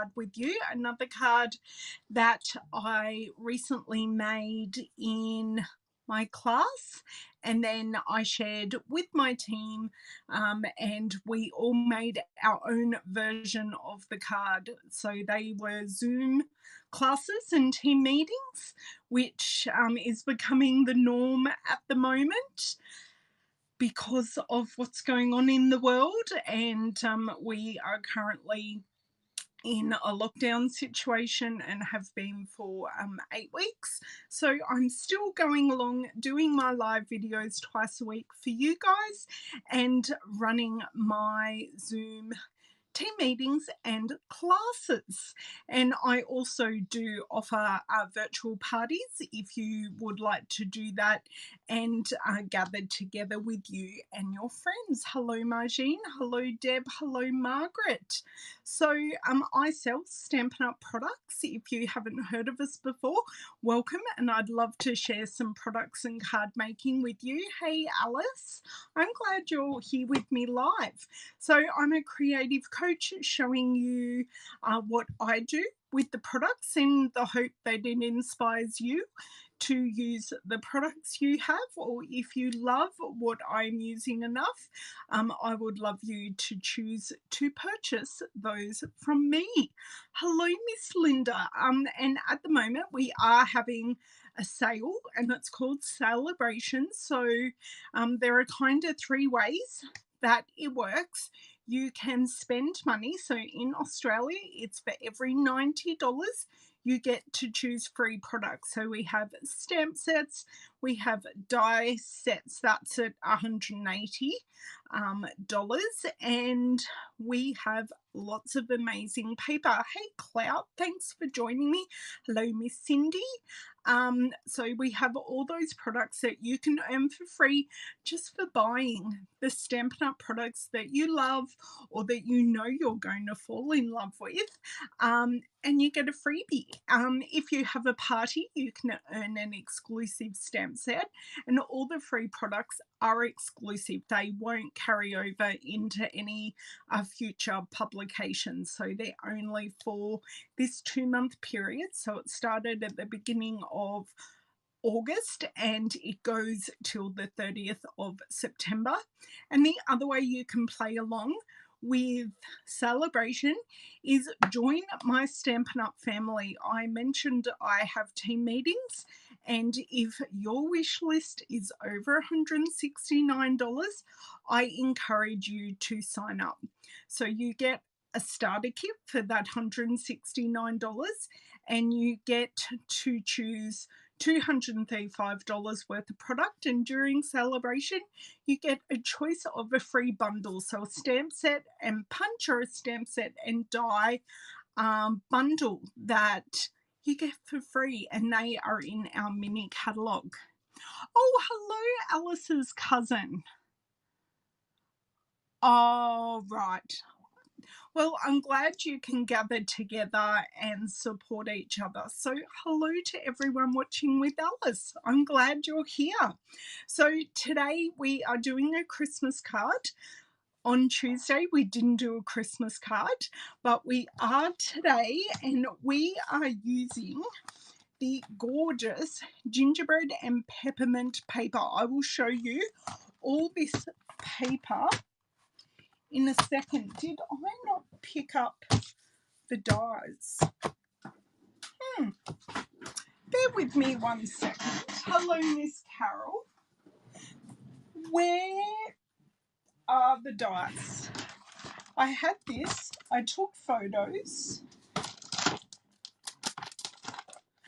card with you, another card that I recently made in my class, and then I shared with my team, and we all made our own version of the card. So they were Zoom classes and team meetings, which is becoming the norm at the moment because of what's going on in the world, and we are currently in a lockdown situation and have been for 8 weeks. So I'm still going along doing my live videos twice a week for you guys and running my Zoom team meetings and classes. And I also do offer virtual parties if you would like to do that and gather together with you and your friends. Hello Margine, hello Deb, hello Margaret. So I sell Stampin' Up products. If you haven't heard of us before, welcome, and I'd love to share some products and card making with you. Hey Alice, I'm glad you're here with me live. So I'm a creative coach showing you what I do with the products in the hope that it inspires you to use the products you have, or if you love what I'm using enough, I would love you to choose to purchase those from me. Hello Miss Linda, and at the moment we are having a sale and it's called Sale-a-bration. So there are kind of 3 ways that it works. You can spend money. So in Australia, it's for every $90 you get to choose free products. So we have stamp sets, we have die sets, that's at $180, and we have lots of amazing paper. Hey Clout, thanks for joining me. Hello Miss Cindy. So we have all those products that you can earn for free just for buying the Stampin' Up products that you love or that you know you're going to fall in love with, and you get a freebie. If you have a party, you can earn an exclusive stamp set, and all the free products are exclusive. They won't carry over into any future publications, so they're only for this 2-month period. So it started at the beginning of August and it goes till the 30th of September. And the other way you can play along with Sale-a-bration is join my Stampin' Up family. I mentioned I have team meetings, and if your wish list is over $169, I encourage you to sign up. So you get a starter kit for that $169, and you get to choose $235 worth of product, and during Sale-a-bration you get a choice of a free bundle, so a stamp set and punch, or a stamp set and die bundle that you get for free, and they are in our mini catalogue. Oh, hello Alice's cousin. Oh, right. Well, I'm glad you can gather together and support each other. So hello to everyone watching with Alice. I'm glad you're here. So today we are doing a Christmas card. On Tuesday we didn't do a Christmas card, but we are today, and we are using the gorgeous Gingerbread and Peppermint paper. I will show you all this paper in a second. Did I not pick up the dies? Bear with me 1 second. Hello, Miss Carol. Where are the dies? I had this. I took photos.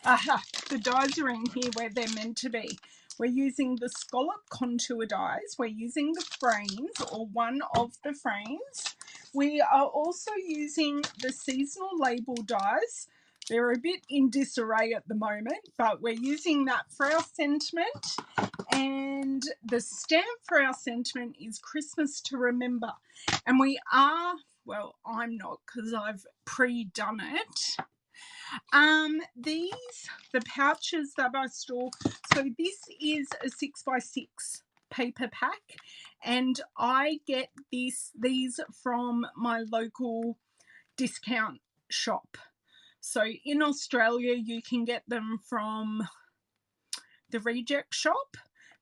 Aha, the dies are in here where they're meant to be. We're using the Scalloped Contour dies. We're using the frames, or one of the frames. We are also using the seasonal label dies. They're a bit in disarray at the moment, but we're using that for our sentiment. And the stamp for our sentiment is Christmas to Remember. And we are, well, I'm not, because I've pre-done it. The pouches that I store, so this is a 6x6 paper pack, and I get these from my local discount shop. So in Australia, you can get them from the Reject Shop.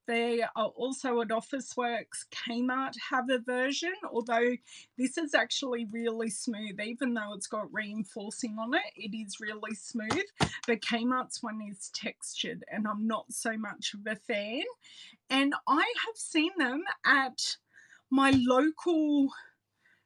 They are also at Officeworks. Kmart have a version, although this is actually really smooth. Even though it's got reinforcing on it, it is really smooth. But Kmart's one is textured, and I'm not so much of a fan. And I have seen them at my local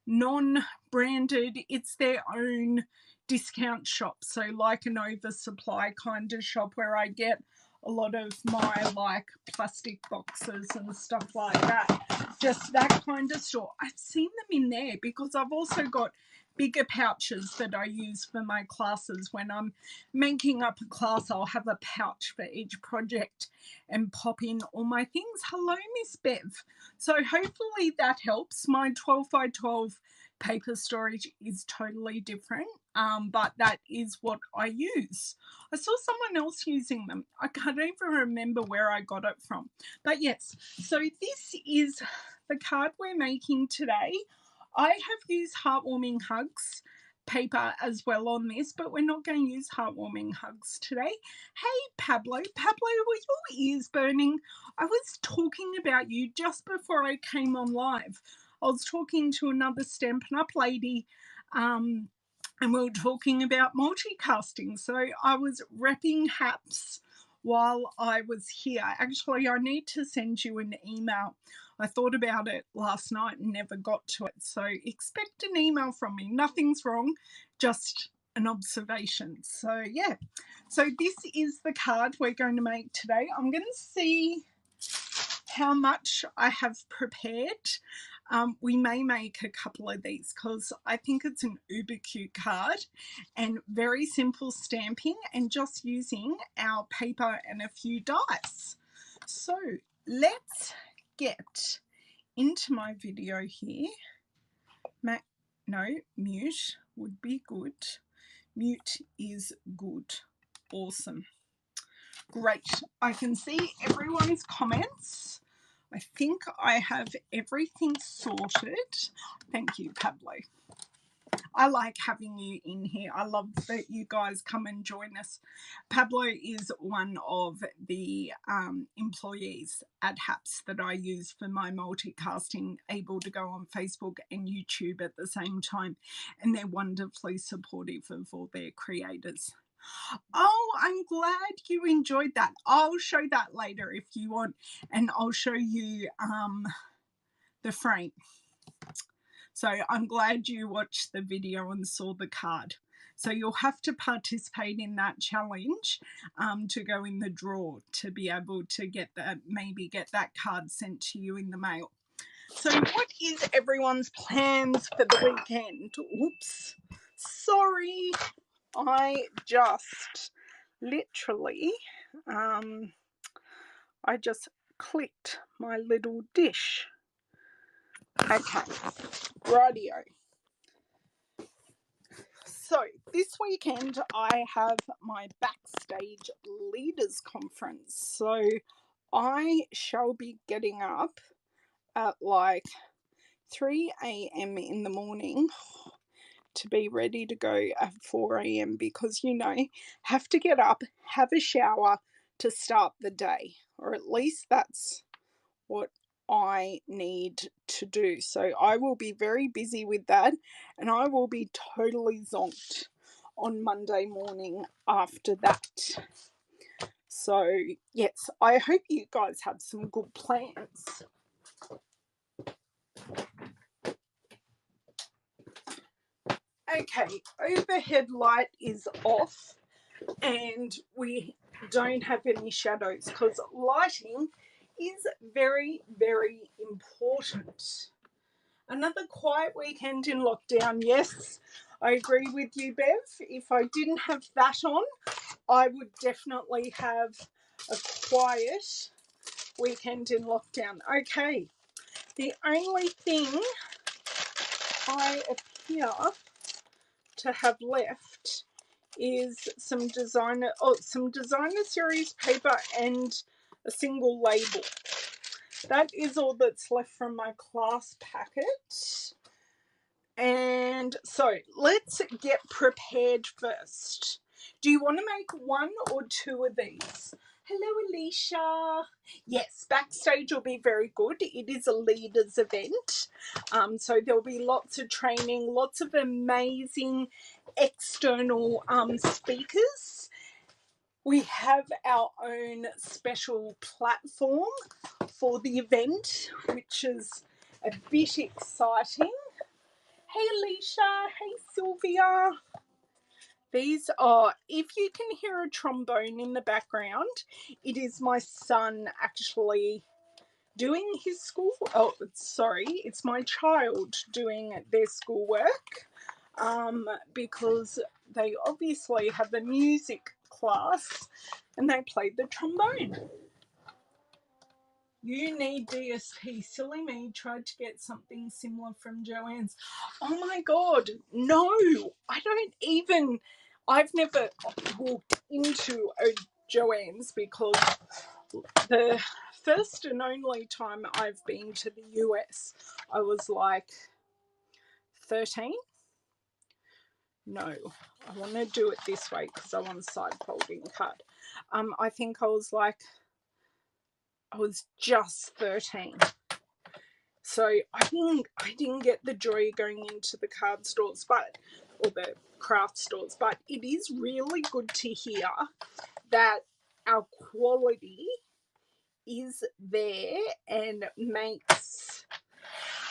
non-branded, it's their own discount shop. So like an oversupply kind of shop where I get a lot of my like plastic boxes and stuff like that. Just that kind of store. I've seen them in there because I've also got bigger pouches that I use for my classes. When I'm making up a class, I'll have a pouch for each project and pop in all my things. Hello, Miss Bev. So hopefully that helps. My 12 by 12 paper storage is totally different, but that is what I use. I saw someone else using them. I can't even remember where I got it from. But yes, so this is the card we're making today. I have used Heartwarming Hugs paper as well on this, but we're not going to use Heartwarming Hugs today. Hey, Pablo. Pablo, were your ears burning? I was talking about you just before I came on live. I was talking to another Stampin' Up lady, and we were talking about multicasting. So I was repping haps while I was here. Actually, I need to send you an email. I thought about it last night and never got to it. So expect an email from me. Nothing's wrong, just an observation. So yeah, so this is the card we're going to make today. I'm going to see how much I have prepared. We may make a couple of these because I think it's an uber cute card and very simple stamping and just using our paper and a few dice. So let's get into my video here. No, mute would be good. Mute is good. Awesome. Great. I can see everyone's comments. I think I have everything sorted. Thank you, Pablo. I like having you in here. I love that you guys come and join us. Pablo is one of the employees at HAPS that I use for my multicasting, able to go on Facebook and YouTube at the same time. And they're wonderfully supportive of all their creators. Oh, I'm glad you enjoyed that. I'll show that later if you want, and I'll show you the frame. So I'm glad you watched the video and saw the card. So you'll have to participate in that challenge to go in the draw to be able to get that, maybe get that card sent to you in the mail. So what is everyone's plans for the weekend? Oops, sorry. I just literally, I just clicked my little dish. Okay, rightio. So this weekend I have my backstage leaders conference. So I shall be getting up at like 3 a.m. in the morning to be ready to go at 4 a.m. because, you know, have to get up, have a shower to start the day, or at least that's what I need to do. So I will be very busy with that, and I will be totally zonked on Monday morning after that. So yes, I hope you guys have some good plans. Okay, overhead light is off and we don't have any shadows because lighting is very, very important. Another quiet weekend in lockdown. Yes, I agree with you, Bev. If I didn't have that on, I would definitely have a quiet weekend in lockdown. Okay, the only thing I appear to have left is some designer series paper and a single label. That is all that's left from my class packet. And so let's get prepared first. Do you want to make one or two of these? Hello, Alicia. Yes, backstage will be very good. It is a leaders event. So there'll be lots of training, lots of amazing external speakers. We have our own special platform for the event, which is a bit exciting. Hey Alicia, hey Sylvia. These are, if you can hear a trombone in the background, it is my son actually doing his school. Oh, sorry, it's my child doing their schoolwork because they obviously have a music class and they played the trombone. You need DSP. Silly me, tried to get something similar from Joanne's. Oh my God, no, I don't even, I've never walked into a Joanne's because the first and only time I've been to the US, I was like 13. No, I want to do it this way because I want a side folding card. I think I was just 13. So I didn't get the joy of going into the card stores, or the craft stores, but it is really good to hear that our quality is there and makes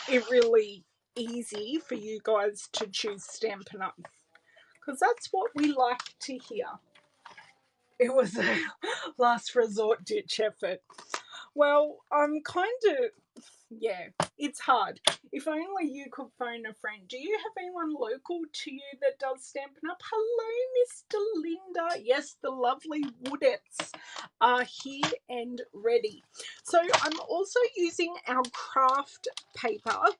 it really easy for you guys to choose Stampin' Up, because that's what we like to hear. It was a last resort ditch effort. Well, I'm kind of, yeah, it's hard. If only you could phone a friend. Do you have anyone local to you that does Stampin' Up? Hello, Mr. Linda. Yes, the lovely Woodettes are here and ready. So I'm also using our craft paper,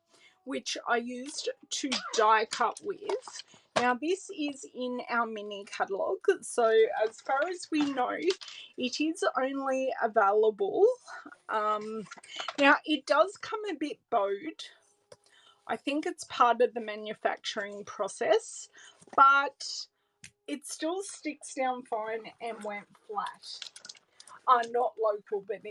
which I used to die cut with. Now this is in our mini catalogue, so as far as we know, it is only available. Now it does come a bit bowed. I think it's part of the manufacturing process, but it still sticks down fine and went flat. Not local, but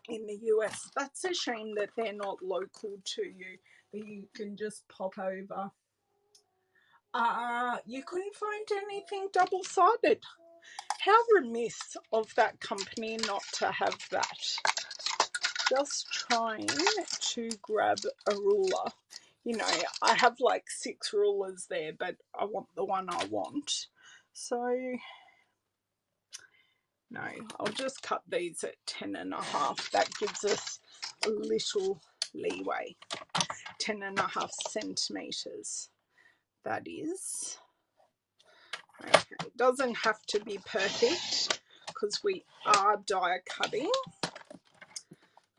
in the US. That's a shame that they're not local to you, that you can just pop over. You couldn't find anything double-sided. How remiss of that company not to have that. Just trying to grab a ruler. You know, I have like 6 rulers there, but I want the one I want. So, no, I'll just cut these at 10.5. That gives us a little leeway. 10.5 centimetres. That is. Okay, it doesn't have to be perfect because we are die cutting.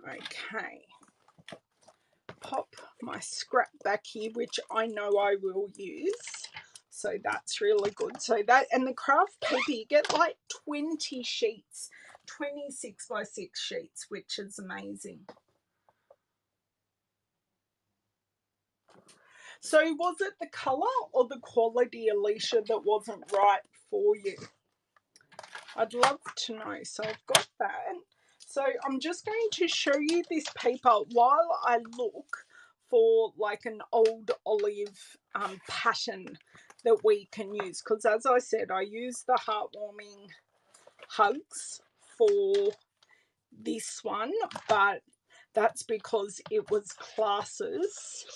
Okay, pop my scrap back here, which I know I will use. So that's really good. So that, and the craft paper, you get like 20 sheets, 26 by 6 sheets, which is amazing. So was it the colour or the quality, Alicia, that wasn't right for you? I'd love to know. So I've got that. So I'm just going to show you this paper while I look for like an old olive pattern that we can use. Because as I said, I use the heartwarming hugs for this one, but that's because it was classes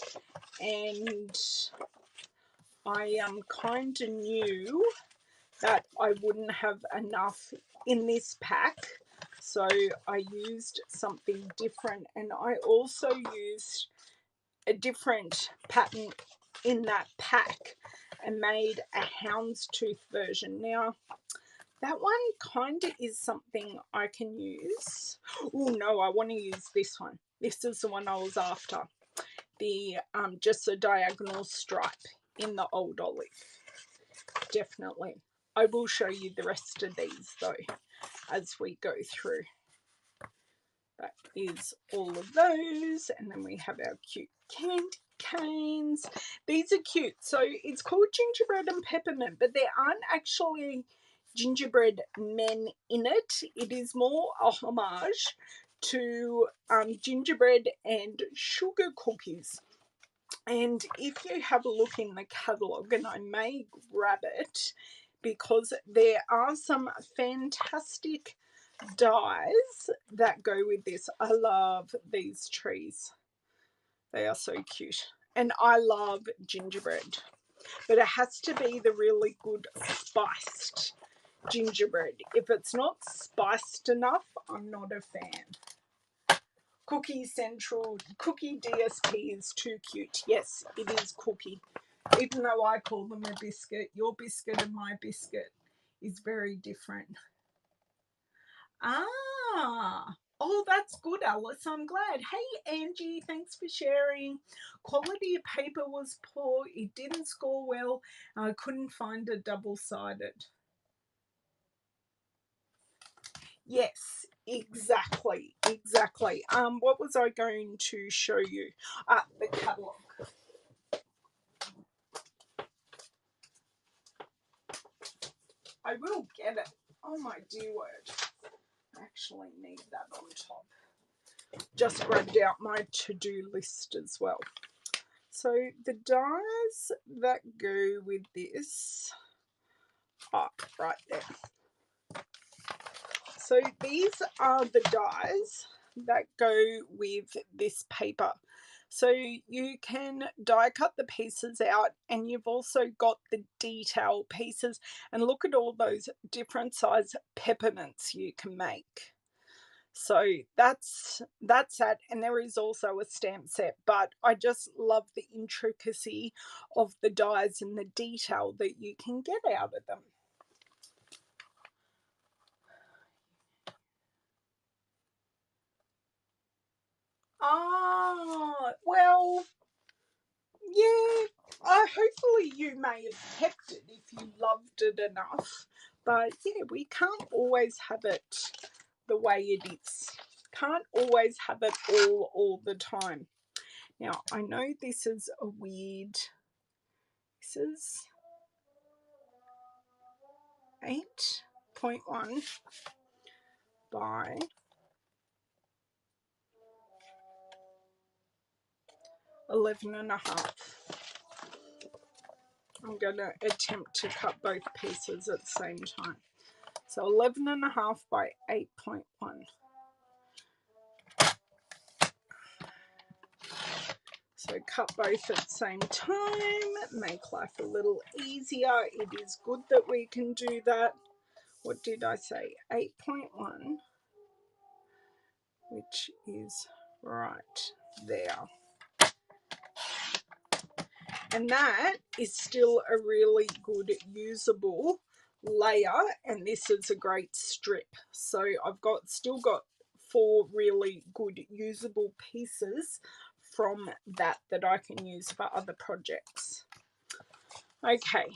and I kind of knew that I wouldn't have enough in this pack, so I used something different, and I also used a different pattern in that pack and made a houndstooth version. Now that one kind of is something I can use. Oh no, I want to use this one. This is the one I was after, the just a diagonal stripe in the old olive. Definitely. I will show you the rest of these though as we go through. That is all of those, and then we have our cute candy canes. These are cute. So it's called Gingerbread and Peppermint, but there aren't actually gingerbread men in it. It is more a homage to gingerbread and sugar cookies. And if you have a look in the catalogue, and I may grab it because there are some fantastic dies that go with this. I love these trees. They are so cute. And I love gingerbread, but it has to be the really good spiced gingerbread. If it's not spiced enough, I'm not a fan. Cookie Central, Cookie DSP is too cute. Yes, it is cookie. Even though I call them a biscuit, your biscuit and my biscuit is very different. Ah, oh, that's good, Alice. I'm glad. Hey, Angie, thanks for sharing. Quality of paper was poor. It didn't score well. I couldn't find a double-sided. Yes, exactly. What was I going to show you? The catalogue. I will get it. Oh my dear word. I actually need that on top. Just grabbed out my to-do list as well. So the dies that go with this are right there. So these are the dies that go with this paper. So you can die cut the pieces out, and you've also got the detail pieces, and look at all those different size peppermints you can make. So that's that, and there is also a stamp set, but I just love the intricacy of the dies and the detail that you can get out of them. Well, yeah, hopefully you may have kept it if you loved it enough, but yeah, we can't always have it the way it is. Can't always have it all the time. Now, I know this is a weird, this is 8.1 by 11.5. I'm going to attempt to cut both pieces at the same time. So 11.5 by 8.1. So cut both at the same time, make life a little easier. It is good that we can do that. What did I say? 8.1, which is right there. And that is still a really good usable layer, and this is a great strip. So I've still got 4 really good usable pieces from that I can use for other projects. Okay,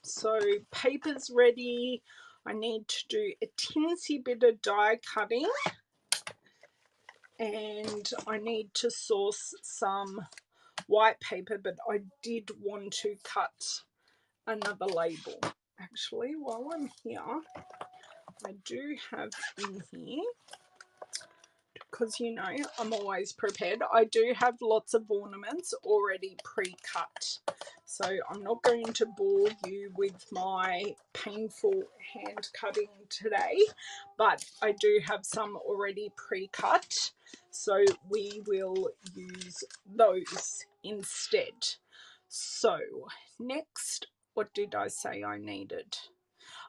so paper's ready. I need to do a teensy bit of die cutting, and I need to source some white paper, but I did want to cut another label. Actually, while I'm here, I do have in here, because you know I'm always prepared, I do have lots of ornaments already pre-cut. So I'm not going to bore you with my painful hand cutting today, but I do have some already pre-cut, so we will use those instead. So next, what did I say I needed?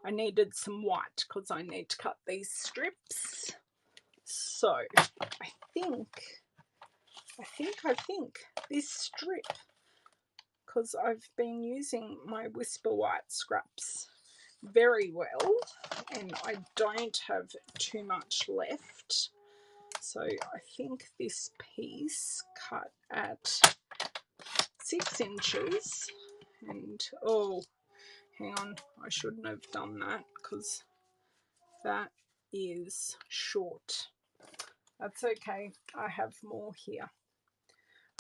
I needed some white because I need to cut these strips. So I think this strip, because I've been using my Whisper White scraps very well and I don't have too much left, so I think this piece cut at 6 inches, and oh, hang on, I shouldn't have done that because that is short. That's okay, I have more here.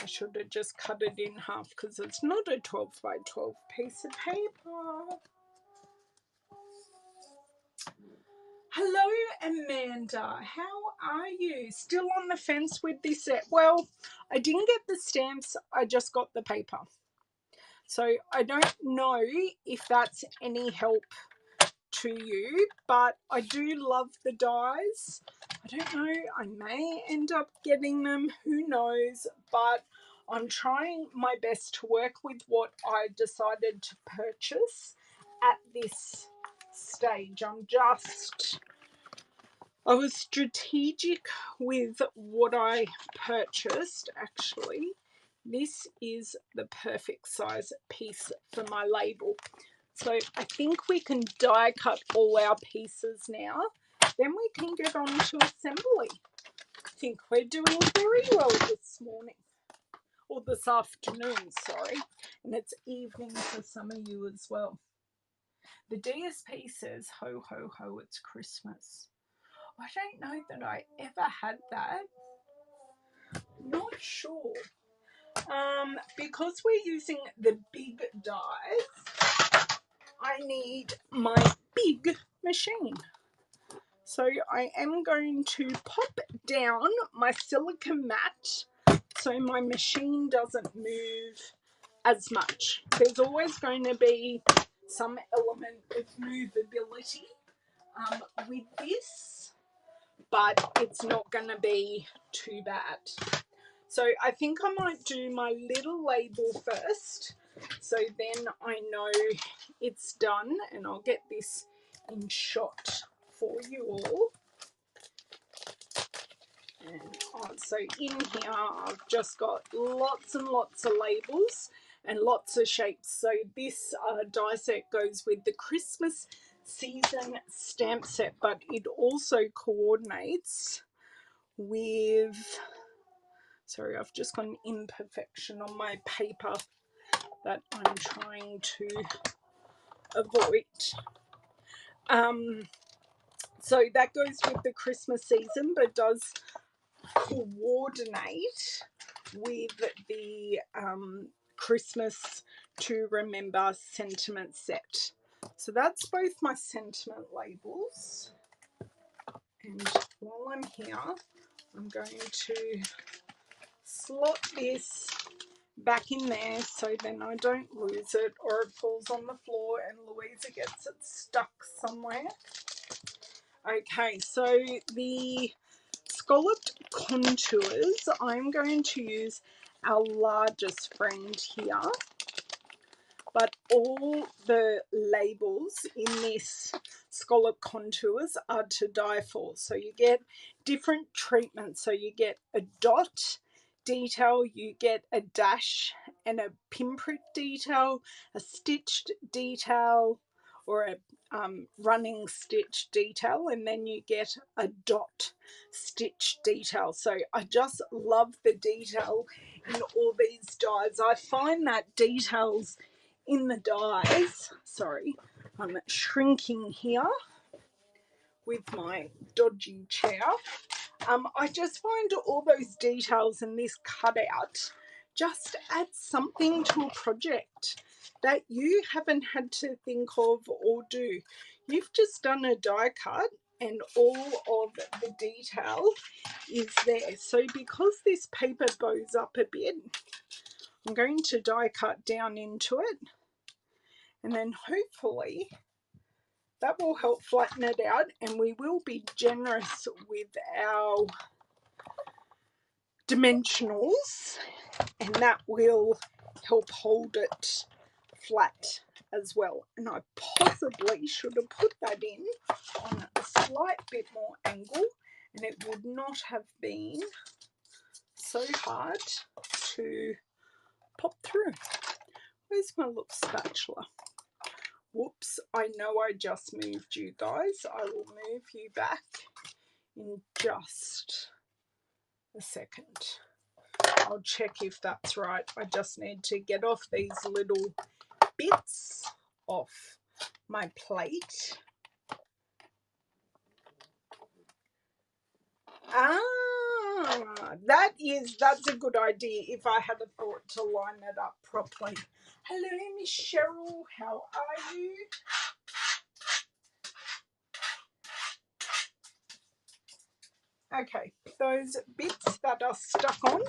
I should have just cut it in half because it's not a 12 by 12 piece of paper. Hello, Amanda. How are you? Still on the fence with this set? Well, I didn't get the stamps. I just got the paper. So I don't know if that's any help to you, but I do love the dies. I don't know, I may end up getting them, who knows, but I'm trying my best to work with what I decided to purchase at this stage. I was strategic with what I purchased. Actually, this is the perfect size piece for my label. So I think we can die cut all our pieces now. Then we can get on to assembly. I think we're doing very well this morning. Or this afternoon, sorry. And it's evening for some of you as well. The DSP says, ho, ho, ho, it's Christmas. I don't know that I ever had that. Not sure. Because we're using the big dies, I need my big machine. So I am going to pop down my silica mat so my machine doesn't move as much. There's always going to be some element of movability with this, but it's not going to be too bad. So I think I might do my little label first, so then I know it's done, and I'll get this in shot for you all. And so in here I've just got lots and lots of labels and lots of shapes. So this die set goes with the Christmas season stamp set, but it also coordinates with, sorry, I've just got an imperfection on my paper that I'm trying to avoid. So that goes with the Christmas season, but does coordinate with the Christmas to Remember sentiment set. So that's both my sentiment labels. And while I'm here, I'm going to slot this back in there so then I don't lose it or it falls on the floor and Louisa gets it stuck somewhere. Okay, so the Scalloped Contours, I'm going to use our largest friend here, but all the labels in this Scalloped Contours are to die for. So you get different treatments. So you get a dot detail, you get a dash and a pinprick detail, a stitched detail, or a running stitch detail, and then you get a dot stitch detail. So I just love the detail in all these dies. I find that details in the dies, sorry, I'm shrinking here with my dodgy chair. I just find all those details in this cutout just add something to a project that you haven't had to think of or do. You've just done a die cut and all of the detail is there. So because this paper bows up a bit, I'm going to die cut down into it, and then hopefully that will help flatten it out, and we will be generous with our dimensionals, and that will help hold it flat as well. And I possibly should have put that in on a slight bit more angle, and it would not have been so hard to pop through. Where's my little spatula? Whoops, I know I just moved you guys. I will move you back in just a second. I'll check if that's right. I just need to get off these little bits off my plate. That's a good idea if I had a thought to line it up properly. Hello, Miss Cheryl. How are you? Okay, those bits that are stuck on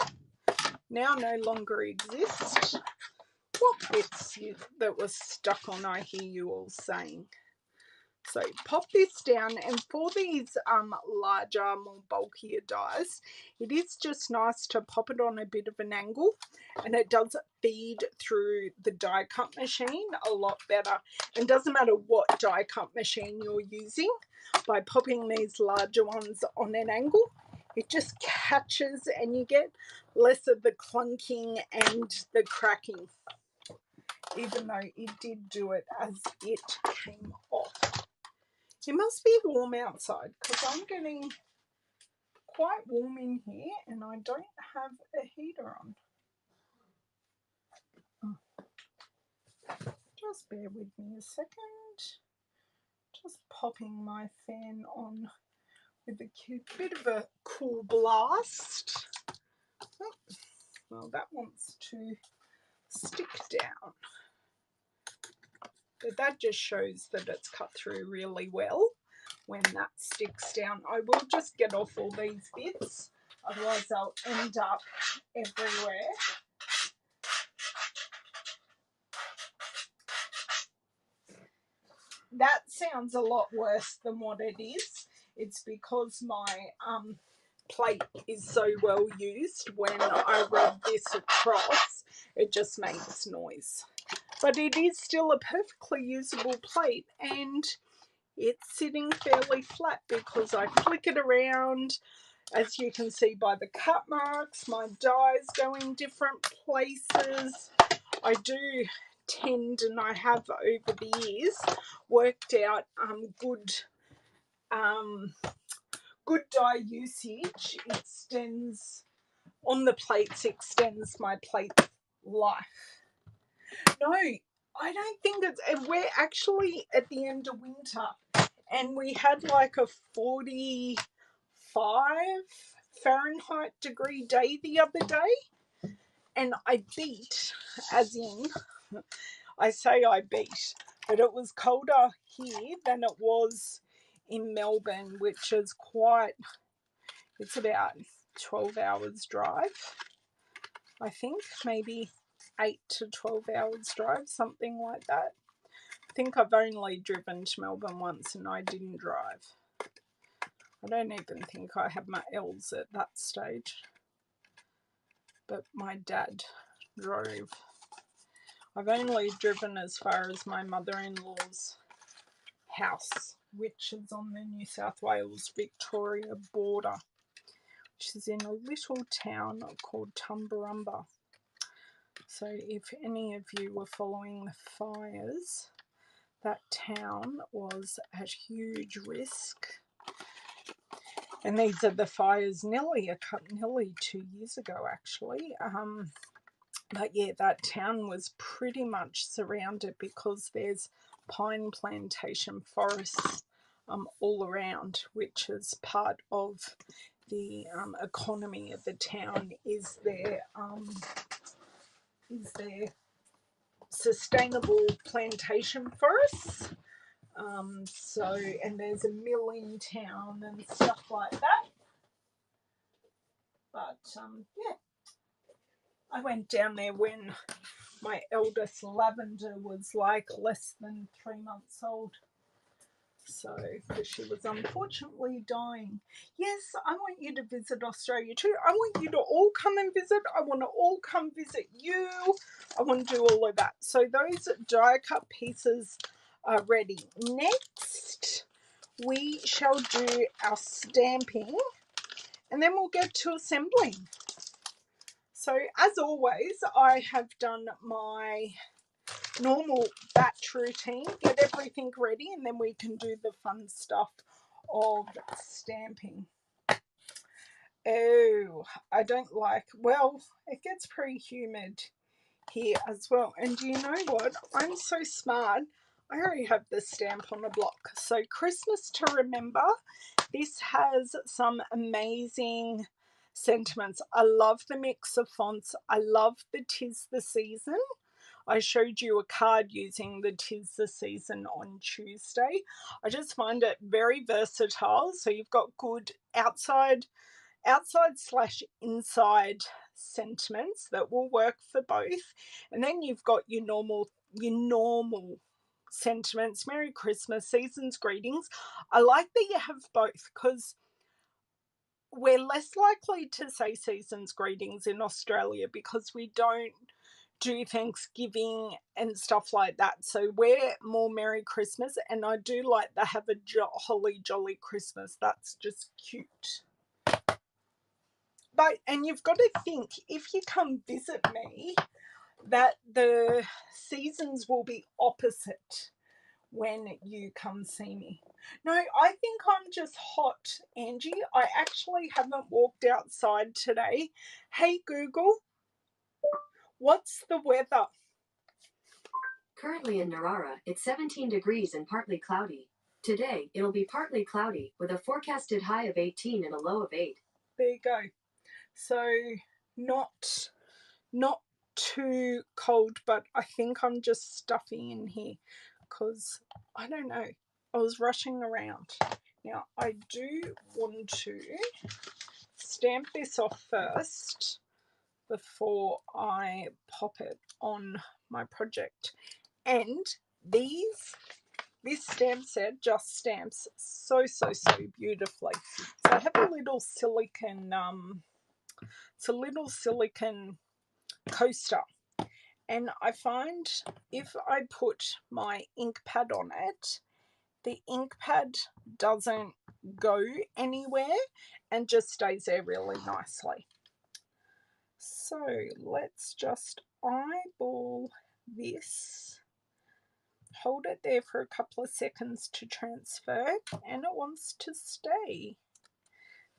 now no longer exist. What bits that were stuck on, I hear you all saying. So pop this down, and for these larger, more bulkier dies, it is just nice to pop it on a bit of an angle, and it does feed through the die cut machine a lot better. And doesn't matter what die cut machine you're using, by popping these larger ones on an angle, it just catches and you get less of the clunking and the cracking, even though it did do it as it came off. It must be warm outside because I'm getting quite warm in here and I don't have a heater on. Just bear with me a second. Just popping my fan on with a bit of a cool blast. Oh, well, that wants to stick down. But that just shows that it's cut through really well when that sticks down. I will just get off all these bits, otherwise they'll end up everywhere. That sounds a lot worse than what it is. It's because my plate is so well used. When I rub this across, it just makes noise. But it is still a perfectly usable plate, and it's sitting fairly flat because I flick it around. As you can see by the cut marks, my dies go in different places. I do tend, and I have over the years, worked out good die usage extends on the plates, extends my plate life. No, I don't think it's, we're actually at the end of winter and we had like a 45 Fahrenheit degree day the other day, and I beat, as in, I say I beat, but it was colder here than it was in Melbourne, which is quite, it's about 12 hours drive, I think, maybe 8 to 12 hours drive, something like that. I think I've only driven to Melbourne once and I didn't drive. I don't even think I had my L's at that stage, but my dad drove. I've only driven as far as my mother-in-law's house, which is on the New South Wales-Victoria border, which is in a little town called Tumbarumba. So if any of you were following the fires, that town was at huge risk. And these are the fires nearly 2 years ago, actually. But yeah, that town was pretty much surrounded because there's pine plantation forests all around, which is part of the economy of the town, is their sustainable plantation forests. So, and there's a mill in town and stuff like that. But yeah, I went down there when my eldest Lavender was like less than 3 months old. So, because she was unfortunately dying. Yes, I want you to visit Australia too. I want you to all come and visit. I want to all come visit you. I want to do all of that. So those die cut pieces are ready. Next, we shall do our stamping, and then we'll get to assembling. So as always, I have done my normal batch routine, get everything ready, and then we can do the fun stuff of stamping. Oh, I don't like, well, it gets pretty humid here as well. And do you know what? I'm so smart. I already have the stamp on the block. So Christmas to remember. This has some amazing sentiments. I love the mix of fonts. I love the 'Tis the Season. I showed you a card using the 'Tis the Season on Tuesday. I just find it very versatile. So you've got good outside / inside sentiments that will work for both. And then you've got your normal sentiments, Merry Christmas, season's greetings. I like that you have both, because we're less likely to say season's greetings in Australia because we don't do Thanksgiving and stuff like that. So we're more Merry Christmas, and I do like the have a holly jolly Christmas. That's just cute. And you've got to think, if you come visit me, that the seasons will be opposite when you come see me. No, I think I'm just hot, Angie. I actually haven't walked outside today. Hey Google, what's the weather? Currently in Narara, it's 17 degrees and partly cloudy. Today, it'll be partly cloudy with a forecasted high of 18 and a low of 8. There you go. So not too cold, but I think I'm just stuffy in here because I don't know. I was rushing around. Now I do want to stamp this off first before I pop it on my project. And this stamp set just stamps so beautifully. So I have a little silicone coaster, and I find if I put my ink pad on it, the ink pad doesn't go anywhere and just stays there really nicely. So let's just eyeball this, hold it there for a couple of seconds to transfer, and it wants to stay.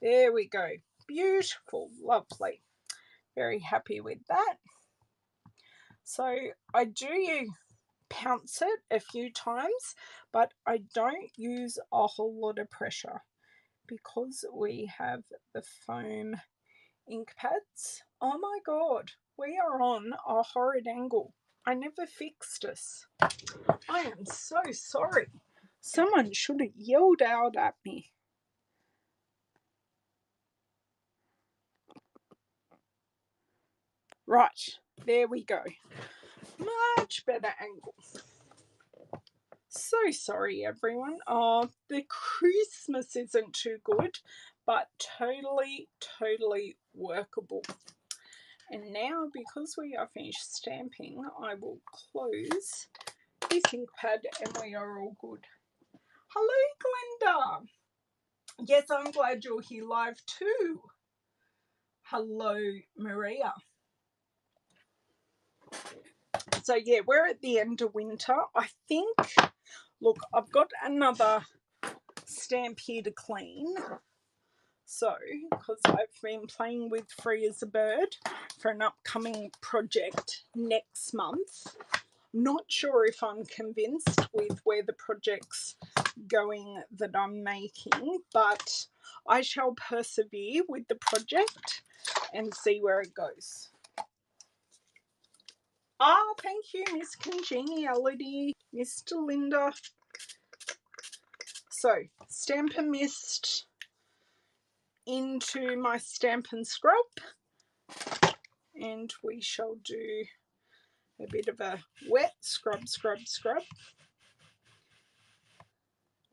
There we go. Beautiful, lovely. Very happy with that. So I do pounce it a few times, but I don't use a whole lot of pressure because we have the foam ink pads. Oh my god, we are on a horrid angle. I never fixed us. I am so sorry. Someone should have yelled out at me. Right, there we go. Much better angle. So sorry, everyone. Oh, the Christmas isn't too good, but totally workable. And now, because we are finished stamping, I will close this ink pad and we are all good. Hello, Glenda. Yes, I'm glad you're here live too. Hello, Maria. So yeah, we're at the end of winter. I think, look, I've got another stamp here to clean. So, because I've been playing with Free as a Bird for an upcoming project next month. Not sure if I'm convinced with where the project's going that I'm making, but I shall persevere with the project and see where it goes. Ah, thank you, Miss Congeniality, Mr. Linda. So, Stampin' Mist into my Stampin' Scrub, and we shall do a bit of a wet scrub.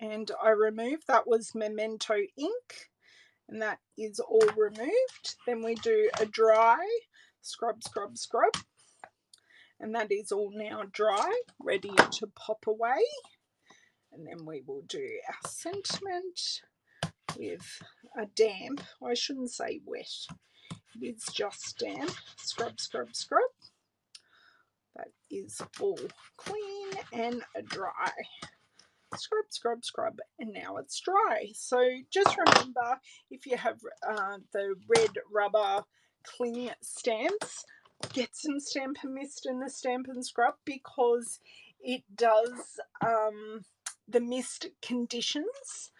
And I removed, that was Memento ink, and that is all removed. Then we do a dry scrub, and that is all now dry, ready to pop away. And then we will do our sentiment with a damp, I shouldn't say wet, it's just damp, scrub. That is all clean and dry. Scrub, and now it's dry. So just remember, if you have the red rubber cling stamps, get some Stampin' Mist in the Stampin' Scrub, because it does, the mist conditions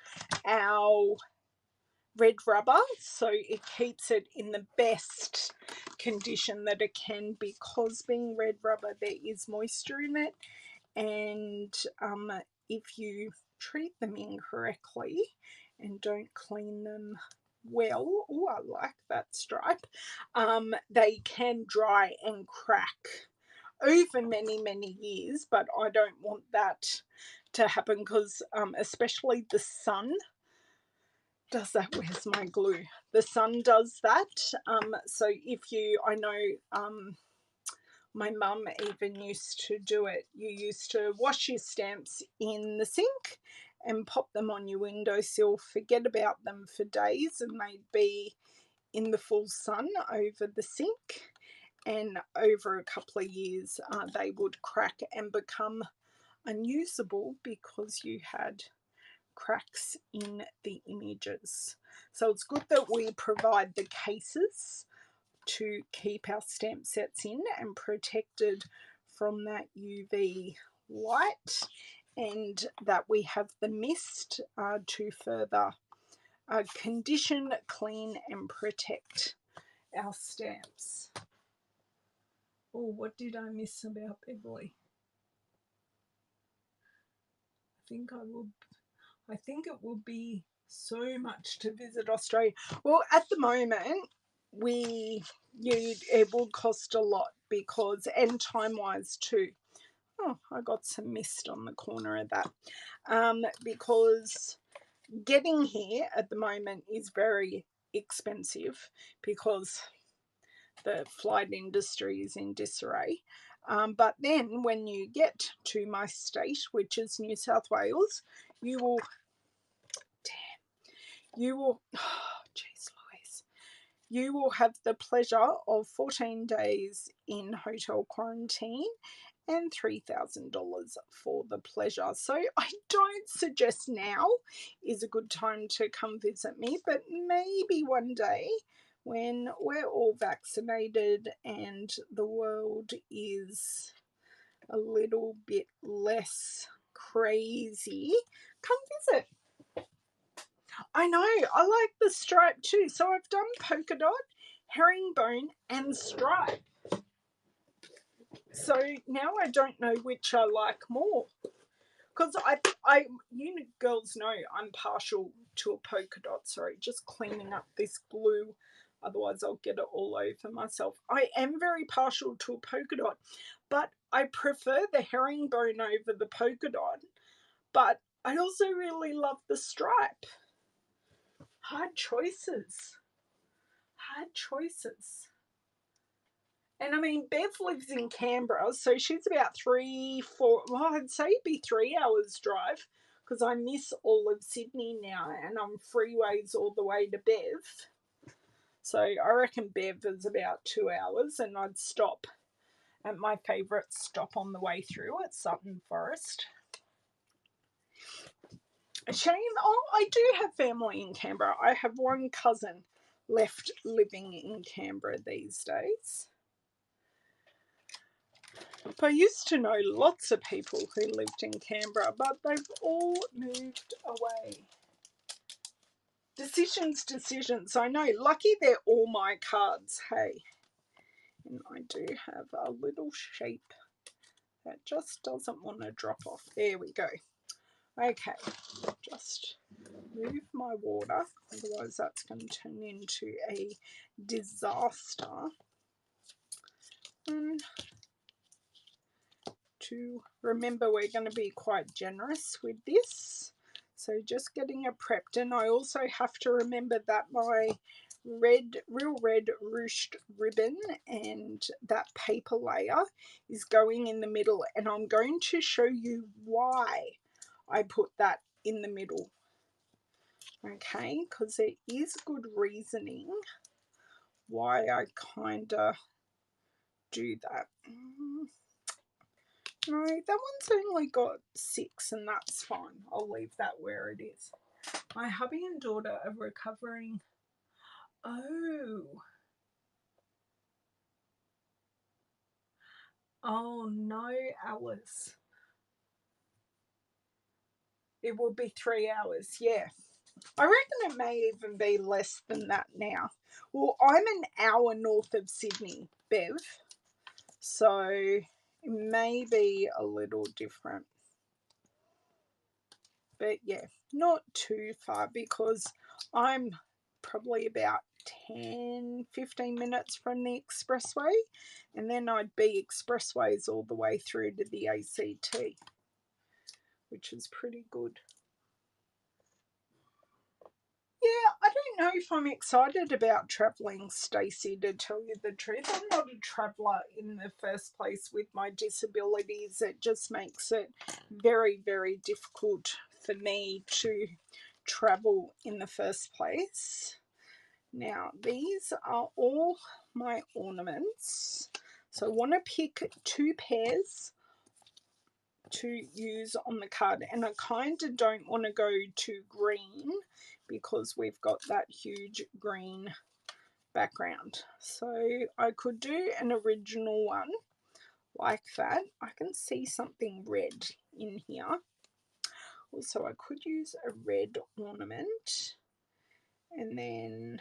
red rubber, so it keeps it in the best condition that it can, because being red rubber there is moisture in it, and if you treat them incorrectly and don't clean them well, oh, I like that stripe, they can dry and crack over many years. But I don't want that to happen, because especially the sun does that. Where's my glue? The sun does that. So if you, I know my mum even used to do it. You used to wash your stamps in the sink and pop them on your windowsill, forget about them for days, and they'd be in the full sun over the sink. And over a couple of years, they would crack and become unusable because you had cracks in the images. So it's good that we provide the cases to keep our stamp sets in and protected from that UV light, and that we have the mist to further condition, clean and protect our stamps. Oh, what did I miss about Beverly? I think it will be so much to visit Australia. Well, at the moment, it will cost a lot, because, and time-wise too. Oh, I got some mist on the corner of that. Because getting here at the moment is very expensive, because the flight industry is in disarray. But then when you get to my state, which is New South Wales, you will, oh, geez Louise, you will have the pleasure of 14 days in hotel quarantine and $3,000 for the pleasure. So I don't suggest now is a good time to come visit me, but maybe one day when we're all vaccinated and the world is a little bit less crazy, come visit. I know, I like the stripe too. So I've done polka dot, herringbone and stripe. So now I don't know which I like more, because you girls know I'm partial to a polka dot. Sorry, just cleaning up this glue, otherwise I'll get it all over myself. I am very partial to a polka dot, but I prefer the herringbone over the polka dot. But I also really love the stripe. Hard choices. Hard choices. And I mean, Bev lives in Canberra, so she's about 3-4, well, I'd say it'd be 3 hours drive, because I miss all of Sydney now and I'm freeways all the way to Bev. So I reckon Bev is about 2 hours, and I'd stop at my favourite stop on the way through at Sutton Forest. Shame, oh, I do have family in Canberra. I have one cousin left living in Canberra these days. I used to know lots of people who lived in Canberra, but they've all moved away. Decisions. I know. Lucky they're all my cards, hey. And I do have a little shape that just doesn't want to drop off. There we go. Okay, just move my water, otherwise that's going to turn into a disaster. To remember, we're going to be quite generous with this, so just getting it prepped. And I also have to remember that my real red ruched ribbon and that paper layer is going in the middle, and I'm going to show you why I put that in the middle. Okay, because there is good reasoning why I kind of do that. No, that one's only got 6, and that's fine. I'll leave that where it is. My hubby and daughter are recovering. Oh no, Alice. It will be 3 hours, yeah. I reckon it may even be less than that now. Well, I'm an hour north of Sydney, Bev, so it may be a little different. But yeah, not too far because I'm probably about 10-15 minutes from the expressway, and then I'd be expressways all the way through to the ACT, which is pretty good. Yeah, I don't know if I'm excited about travelling, Stacey, to tell you the truth. I'm not a traveller in the first place with my disabilities. It just makes it very, very difficult for me to travel in the first place. Now, these are all my ornaments. So I want to pick 2 pairs to use on the card, and I kind of don't want to go to green because we've got that huge green background. So I could do an original one like that. I can see something red in here. Also, I could use a red ornament, and then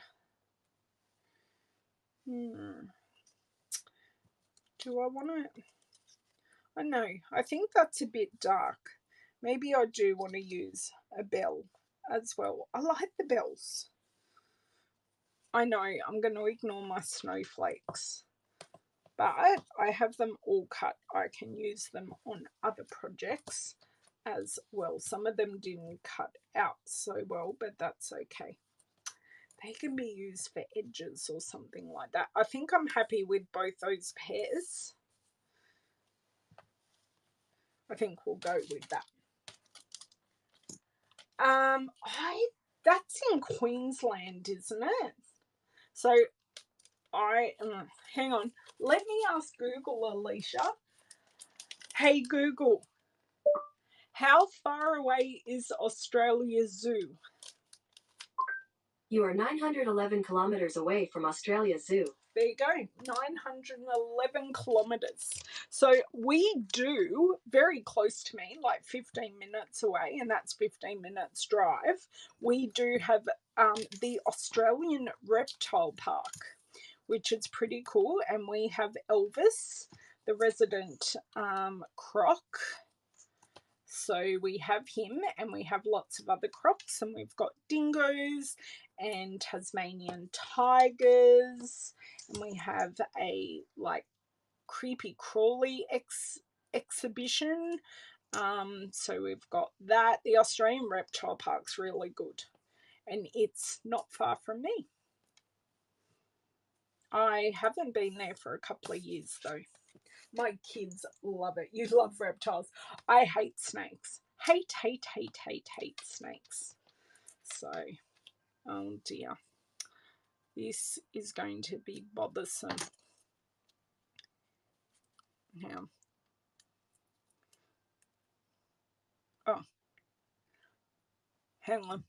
do I want to? I know, I think that's a bit dark. Maybe I do want to use a bell as well. I like the bells. I know, I'm going to ignore my snowflakes, but I have them all cut. I can use them on other projects as well. Some of them didn't cut out so well, but that's okay. They can be used for edges or something like that. I think I'm happy with both those pairs. I think we'll go with that. That's in Queensland, isn't it? So hang on. Let me ask Google, Alicia. Hey Google, how far away is Australia Zoo? You are 911 kilometers away from Australia Zoo. There you go, 911 kilometres. So we do, very close to me, like 15 minutes away, and that's 15 minutes drive, we do have the Australian Reptile Park, which is pretty cool, and we have Elvis, the resident croc. So we have him, and we have lots of other crocs, and we've got dingoes and Tasmanian tigers, and we have a like creepy crawly exhibition. So we've got that. The Australian Reptile Park's really good, and it's not far from me. I haven't been there for a couple of years though. My kids love it. You love reptiles. I hate snakes. Hate snakes. So, oh dear. This is going to be bothersome. Now, oh, hang on.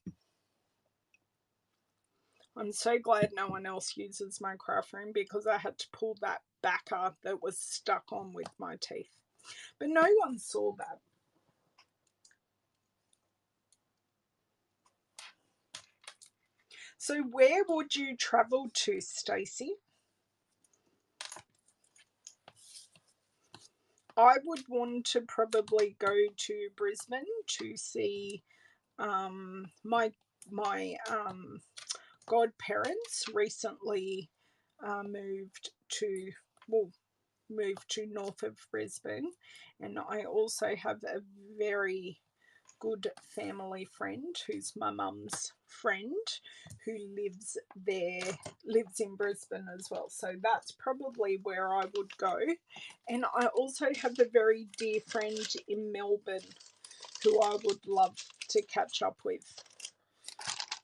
I'm so glad no one else uses my craft room because I had to pull that backer that was stuck on with my teeth. But no one saw that. So where would you travel to, Stacey? I would want to probably go to Brisbane to see my godparents recently moved to north of Brisbane, and I also have a very good family friend who's my mum's friend who lives in Brisbane as well. So that's probably where I would go. And I also have a very dear friend in Melbourne who I would love to catch up with.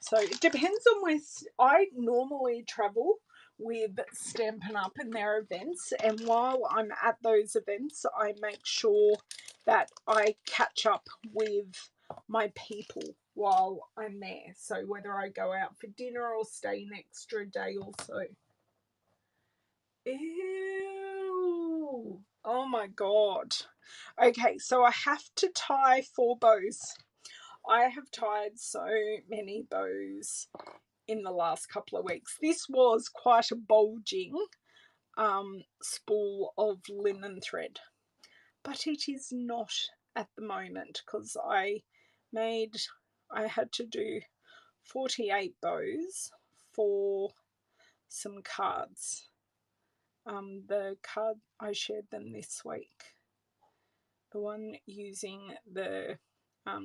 So it depends on where I normally travel with Stampin' Up and their events, and while I'm at those events I make sure that I catch up with my people while I'm there, so whether I go out for dinner or stay an extra day or so. Ew, oh my god. Okay, so I have to tie 4 bows. I have tied so many bows in the last couple of weeks. This was quite a bulging spool of linen thread, but it is not at the moment because I had to do 48 bows for some cards. The card, I shared them this week. The one using the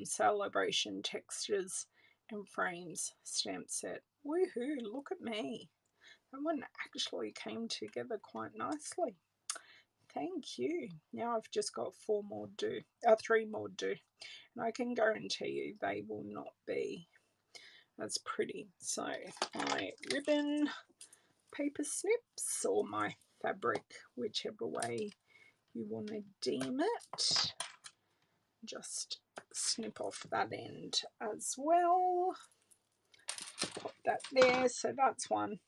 sale-a-bration textures and frames stamp set. Woohoo, look at me. That one actually came together quite nicely. Thank you. Now I've just got 3 more due. And I can guarantee you they will not be as pretty. So my ribbon paper snips, or my fabric, whichever way you want to deem it. Just snip off that end as well. Pop that there. So that's one.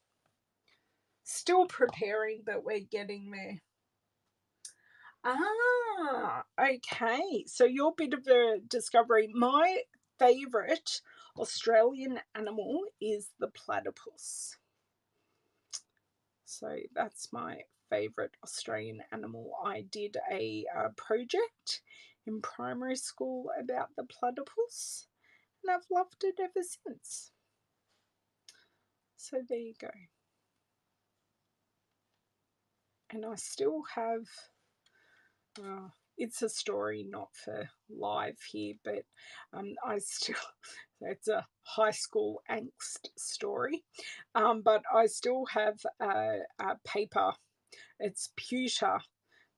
Still preparing, but we're getting there. Okay. So your bit of a discovery. My favourite Australian animal is the platypus. So that's my favourite Australian animal. I did a project in primary school about the platypus, and I've loved it ever since. So there you go. And I still have, it's a story not for live here, but it's a high school angst story, but I still have a paper. It's pewter.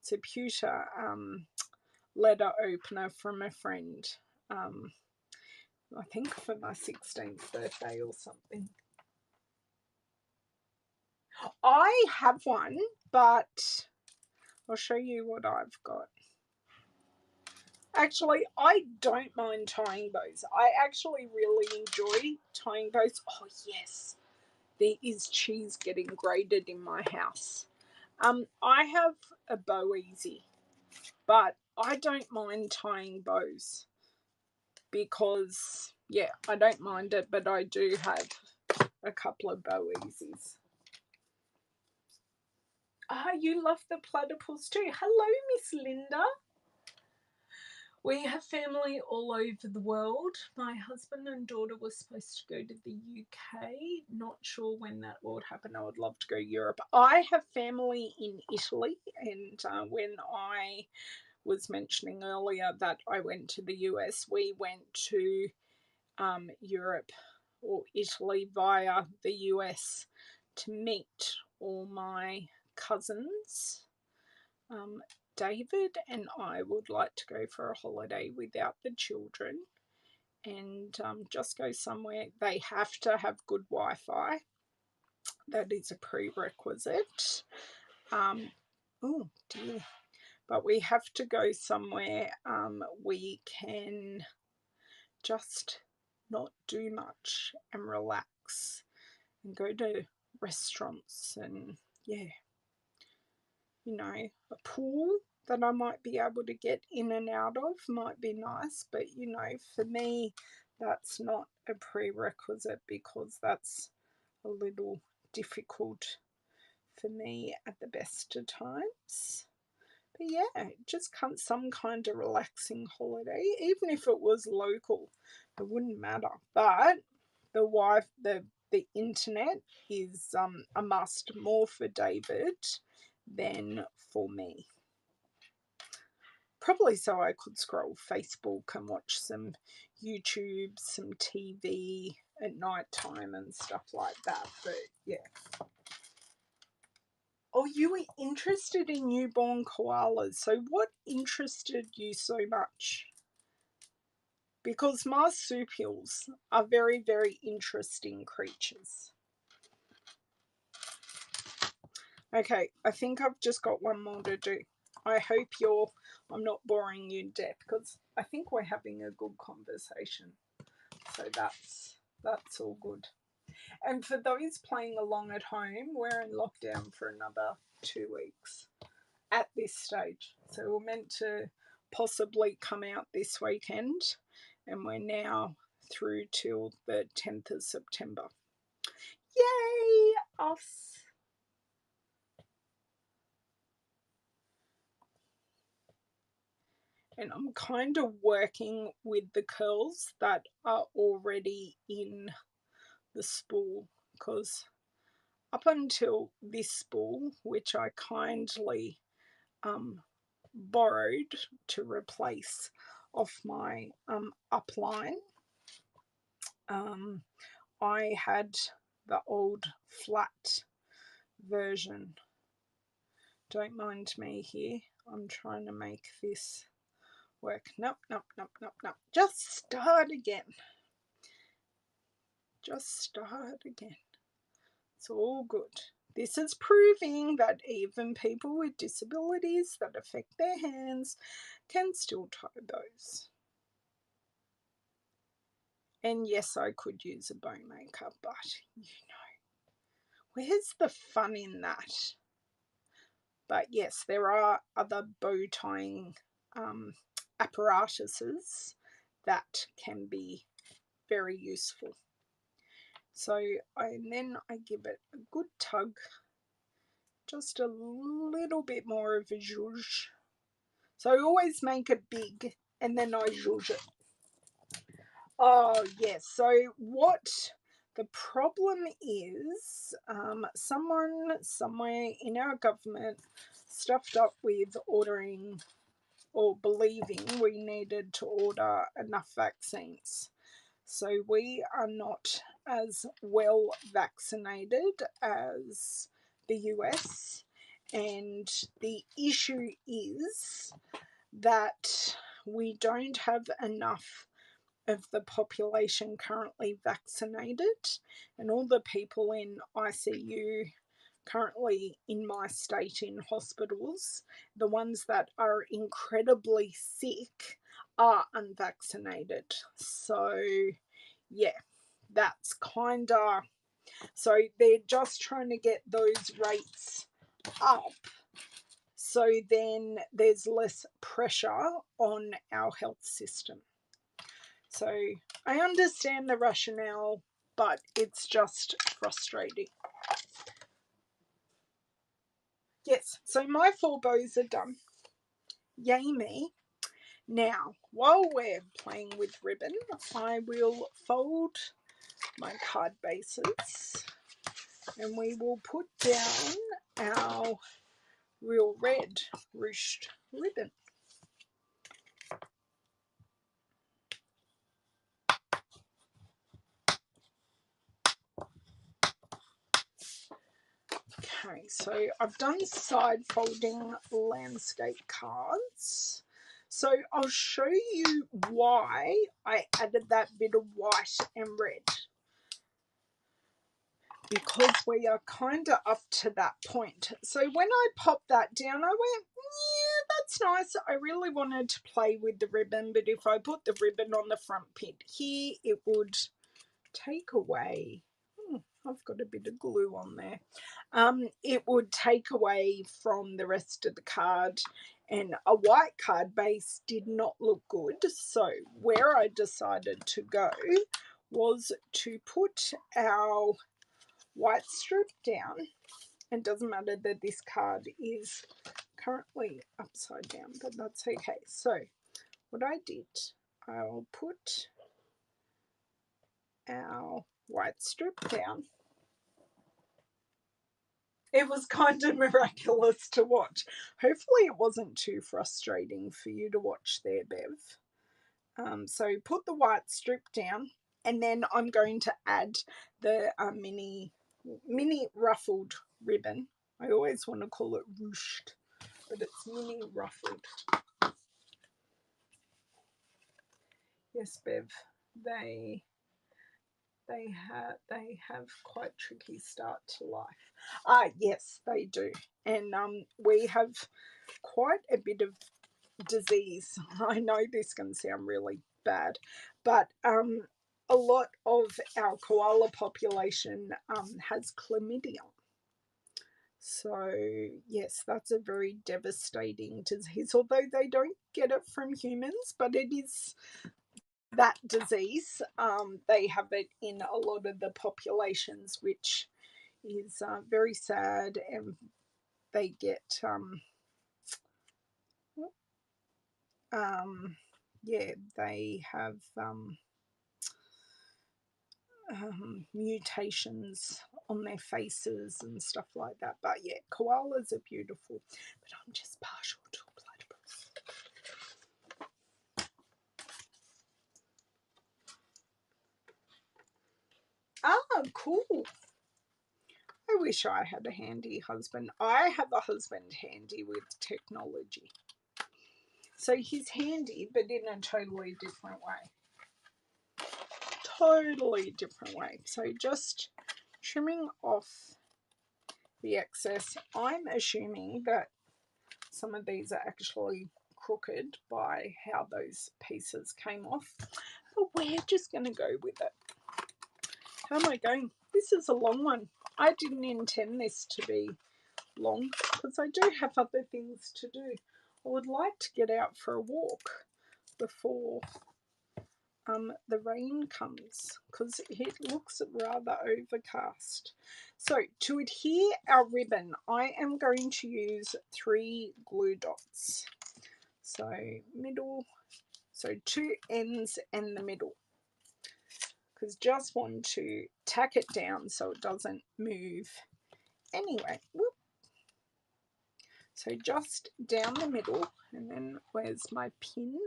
It's a pewter letter opener from a friend, I think for my 16th birthday or something. I have one, but I'll show you what I've got. Actually, I don't mind tying bows. I actually really enjoy tying bows. Oh, yes. There is cheese getting grated in my house. I have a bow easy, but I don't mind tying bows because, yeah, I don't mind it, but I do have a couple of bow easies. You love the platypus too. Hello, Miss Linda. We have family all over the world. My husband and daughter were supposed to go to the UK. Not sure when that would happen. I would love to go to Europe. I have family in Italy, and when I was mentioning earlier that I went to the US, we went to Europe or Italy via the US to meet all my cousins. David and I would like to go for a holiday without the children and just go somewhere. They have to have good Wi-Fi. That is a prerequisite. Oh dear. But we have to go somewhere we can just not do much and relax and go to restaurants and, yeah, you know, a pool that I might be able to get in and out of might be nice, but you know, for me, that's not a prerequisite because that's a little difficult for me at the best of times. But yeah, just some kind of relaxing holiday, even if it was local, it wouldn't matter. But the internet is a must, more for David than for me. Probably so I could scroll Facebook and watch some YouTube, some TV at night time and stuff like that. But yeah. Oh, you were interested in newborn koalas. So what interested you so much? Because marsupials are very, very interesting creatures. Okay, I think I've just got one more to do. I hope I'm not boring you to death because I think we're having a good conversation. So that's all good. And for those playing along at home, we're in lockdown for another 2 weeks at this stage. So we're meant to possibly come out this weekend and we're now through till the 10th of September. Yay, us! And I'm kind of working with the curls that are already in the spool, because up until this spool, which I kindly borrowed to replace off my upline, I had the old flat version. Don't mind me here, I'm trying to make this work. Nope. Just start again. It's all good. This is proving that even people with disabilities that affect their hands can still tie bows. And yes, I could use a bow maker, but you know, where's the fun in that? But yes, there are other bow tying apparatuses that can be very useful. So then I give it a good tug, just a little bit more of a zhuzh. So I always make it big and then I zhuzh it. Oh yes, so what the problem is, someone somewhere in our government stuffed up with ordering or believing we needed to order enough vaccines. So we are not as well vaccinated as the US, and the issue is that we don't have enough of the population currently vaccinated, and all the people in ICU currently in my state in hospitals, the ones that are incredibly sick are unvaccinated. So yeah, that's kind of, so they're just trying to get those rates up, so then there's less pressure on our health system. So I understand the rationale, but it's just frustrating. Yes, so my 4 bows are done. Yay me. Now, while we're playing with ribbon, I will fold my card bases and we will put down our real red ruched ribbon. Okay, so I've done side folding landscape cards. So I'll show you why I added that bit of white and red, because we are kind of up to that point. So when I popped that down, I went, yeah, that's nice. I really wanted to play with the ribbon, but if I put the ribbon on the front pit here, it would take away, I've got a bit of glue on there. It would take away from the rest of the card, and a white card base did not look good. So where I decided to go was to put our white strip down. It doesn't matter that this card is currently upside down, but that's okay. So what I did, I'll put our white strip down. It was kind of miraculous to watch. Hopefully it wasn't too frustrating for you to watch there, Bev. So put the white strip down, and then I'm going to add the mini ruffled ribbon. I always want to call it ruched, but it's mini ruffled. Yes, Bev, they have quite tricky start to life. Yes, they do. And we have quite a bit of disease. I know this can sound really bad, but a lot of our koala population has chlamydia. So yes, that's a very devastating disease, although they don't get it from humans, but it is that disease. They have it in a lot of the populations, which is very sad, and they get yeah, they have mutations on their faces and stuff like that. But yeah, koalas are beautiful, but I'm just partial to a platypus. Ah, cool. I wish I had a handy husband. I have a husband handy with technology. So he's handy, but in a totally different way. Totally different way. So just trimming off the excess. I'm assuming that some of these are actually crooked by how those pieces came off. But we're just going to go with it. How am I going? This is a long one. I didn't intend this to be long because I do have other things to do. I would like to get out for a walk before the rain comes because it looks rather overcast. So to adhere our ribbon, I am going to use 3 glue dots. So middle, so 2 ends and the middle, because just want to tack it down so it doesn't move anyway. Whoop. So just down the middle, and then where's my pin?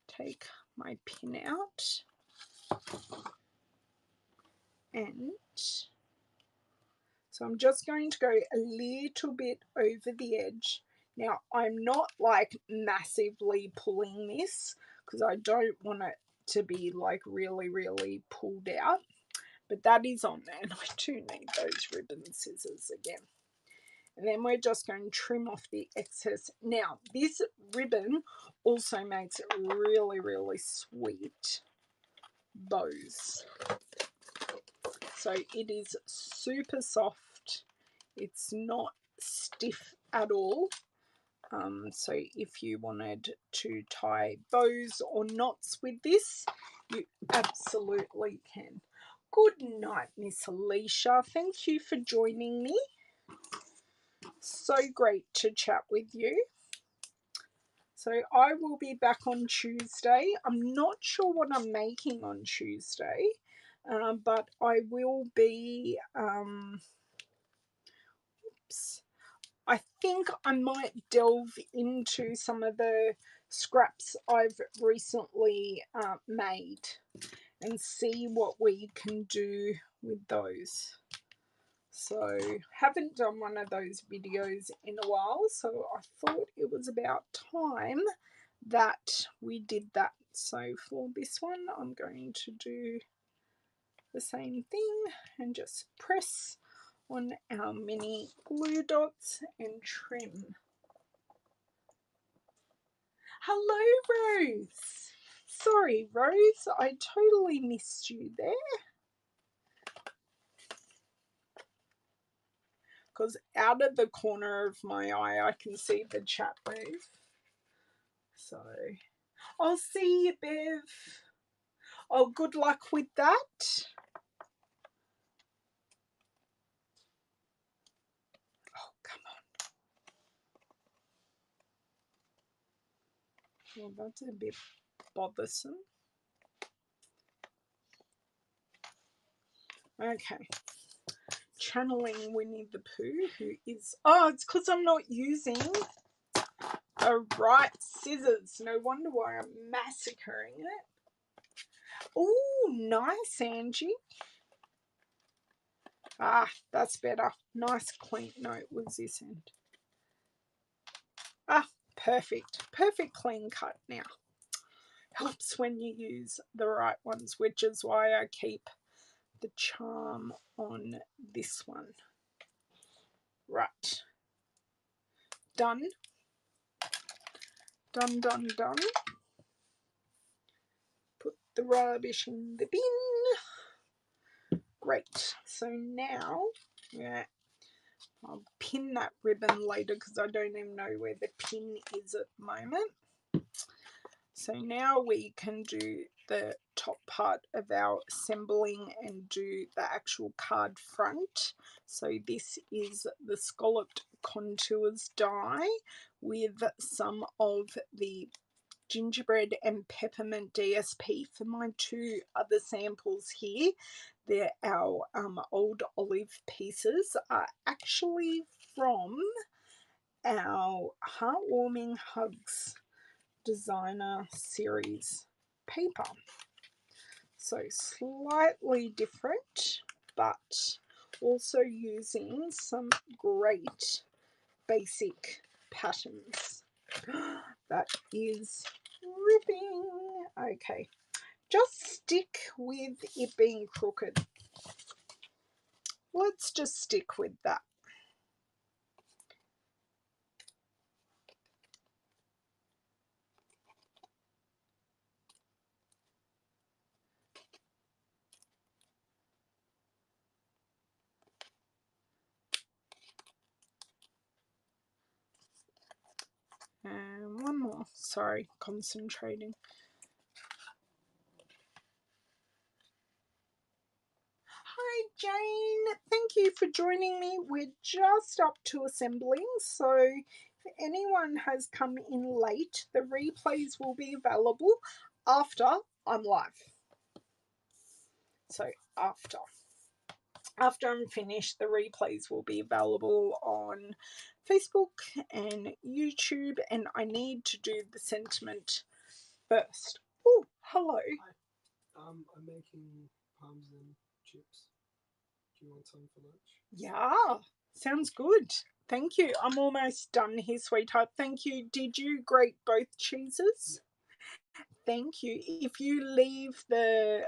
Take my pin out, and so I'm just going to go a little bit over the edge. Now I'm not like massively pulling this because I don't want it to be like really pulled out, but that is on there, and I do need those ribbon scissors again. And then we're just going to trim off the excess. Now this ribbon also makes really sweet bows. So it is super soft. It's not stiff at all. So if you wanted to tie bows or knots with this, you absolutely can. Good night, Miss Alicia. Thank you for joining me. So great to chat with you. So I will be back on Tuesday. I'm not sure what I'm making on Tuesday, but I will be, I think I might delve into some of the scraps I've recently made and see what we can do with those. So haven't done one of those videos in a while, so I thought it was about time that we did that. So for this one, I'm going to do the same thing and just press on our mini glue dots and trim. Hello, Rose. Sorry, Rose, I totally missed you there. Because out of the corner of my eye, I can see the chat move. So, I'll see you, Bev. Oh, good luck with that. Oh, come on. Well, that's a bit bothersome. Okay. Channeling Winnie the Pooh, who is... Oh, it's because I'm not using the right scissors. No wonder why I'm massacring it. Oh, nice, Angie. Ah, that's better. Nice clean. No, it was this end. Ah, perfect. Perfect clean cut now. Helps when you use the right ones, which is why I keep the charm on this one. Right. Done. Done, done, done. Put the rubbish in the bin. Great. So now, yeah, I'll pin that ribbon later because I don't even know where the pin is at the moment. So now we can do the top part of our assembling and do the actual card front. So this is the Scalloped Contours die with some of the Gingerbread and Peppermint DSP for my two other samples here. They're our old olive pieces, are actually from our Heartwarming Hugs designer series paper. So slightly different, but also using some great basic patterns. That is ripping. Okay, just stick with it being crooked. Let's just stick with that. And one more. Sorry, concentrating. Hi Jane, thank you for joining me. We're just up to assembling, so if anyone has come in late, the replays will be available after I'm live. So after I'm finished, the replays will be available on Facebook and YouTube, and I need to do the sentiment first. Oh, hello. Hi. I'm making parmesan chips. Do you want some for lunch? Yeah, sounds good. Thank you. I'm almost done here, sweetheart. Thank you. Did you grate both cheeses? Thank you. If you leave the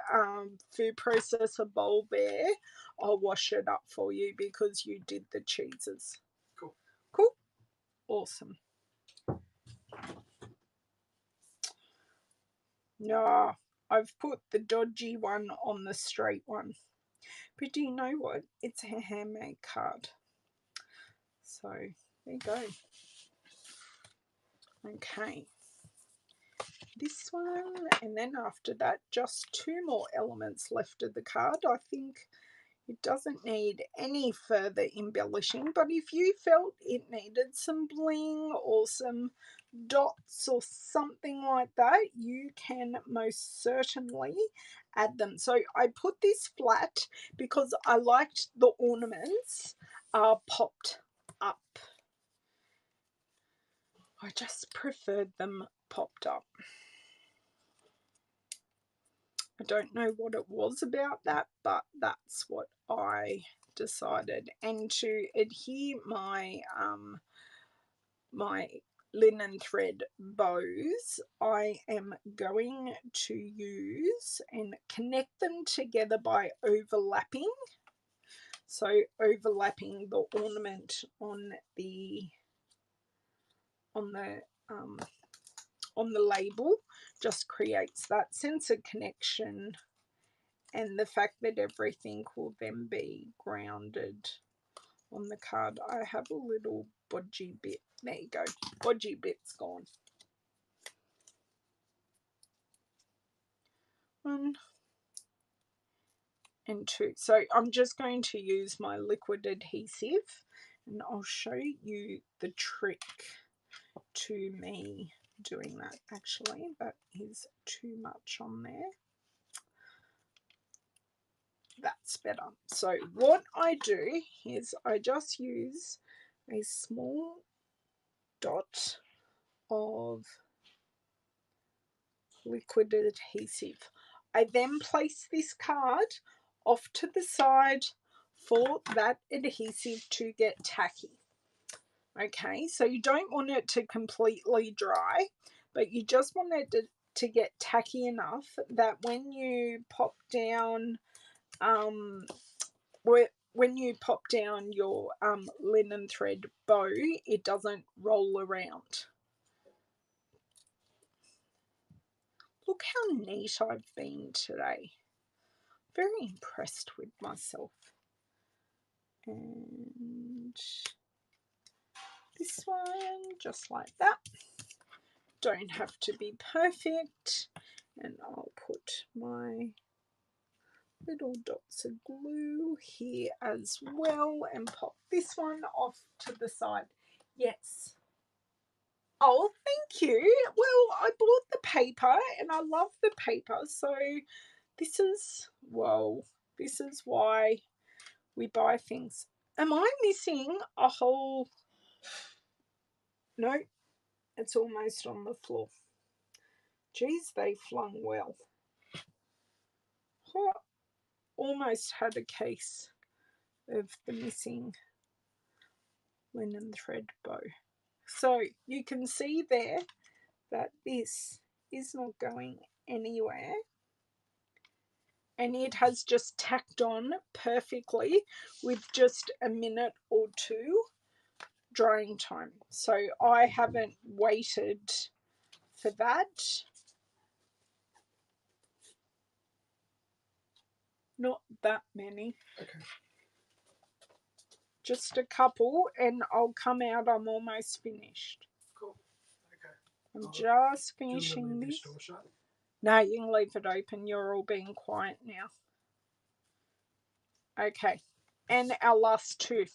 food processor bowl there, I'll wash it up for you because you did the cheeses. Cool. Cool. Awesome. No, I've put the dodgy one on the straight one. But do you know what? It's a handmade card. So there you go. Okay. This one, and then after that, just two more elements left of the card. I think it doesn't need any further embellishing, but if you felt it needed some bling or some dots or something like that, you can most certainly add them. So I put this flat because I liked the ornaments popped up. I just preferred them popped up. I don't know what it was about that, but that's what I decided. And to adhere my my linen thread bows, I am going to use and connect them together by overlapping. So overlapping the ornament on the label just creates that sense of connection, and the fact that everything will then be grounded on the card. I have a little bodgy bit. There you go. Bodgy bit's gone. 1 and 2. So I'm just going to use my liquid adhesive, and I'll show you the trick to me doing that. Actually, that is too much on there. That's better. So what I do is I just use a small dot of liquid adhesive. I then place this card off to the side for that adhesive to get tacky. Okay, so you don't want it to completely dry, but you just want it to get tacky enough that when you pop down when you pop down your linen thread bow, it doesn't roll around. Look how neat I've been today. Very impressed with myself. And this one, just like that. don't have to be perfect. And I'll put my little dots of glue here as well and pop this one off to the side. Yes. Oh, thank you. Well, I bought the paper and I love the paper. So this is, well, this is why we buy things. Am I missing a whole... No, it's almost on the floor. Geez, they flung well. Oh, almost had a case of the missing linen thread bow. So you can see there that this is not going anywhere, and it has just tacked on perfectly with just a minute or two drying time. So I haven't waited for that. Not that many. Okay. Just a couple, and I'll come out. I'm almost finished. Cool. Okay. I'm just Do you want finishing to leave this. this door shut? No, you can leave it open. You're all being quiet now. Okay, and our last two.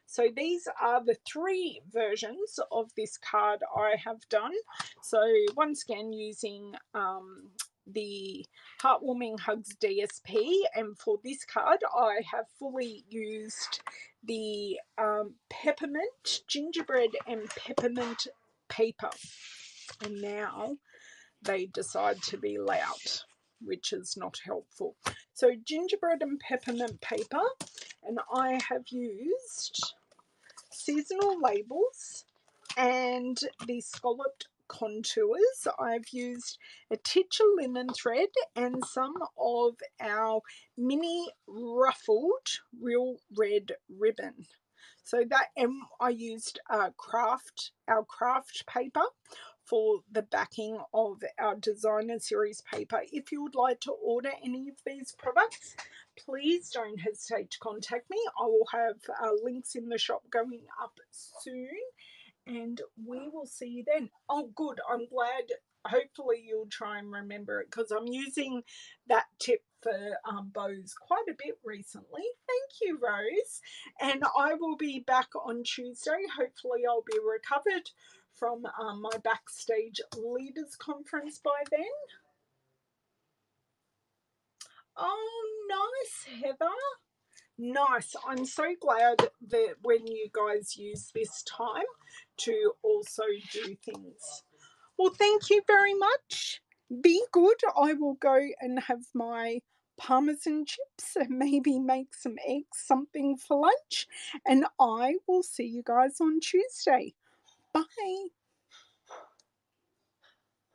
So these are the three versions of this card I have done. So once again, using the Heartwarming Hugs DSP, and for this card I have fully used the peppermint, gingerbread and peppermint paper, and now they decide to be loud, which is not helpful. So gingerbread and peppermint paper, and I have used seasonal labels and the Scalloped Contours. I've used a titch of linen thread and some of our mini ruffled real red ribbon. So that, and I used our craft paper for the backing of our designer series paper. If you would like to order any of these products, please don't hesitate to contact me. I will have links in the shop going up soon, and we will see you then. Oh, good. I'm glad. Hopefully you'll try and remember it, because I'm using that tip for bows quite a bit recently. Thank you, Rose. And I will be back on Tuesday. Hopefully I'll be recovered from my backstage leaders conference by then. Oh, nice, Heather. Nice. I'm so glad that when you guys use this time to also do things. Well, thank you very much. Be good. I will go and have my parmesan chips and maybe make some eggs, something for lunch. And I will see you guys on Tuesday. Bye.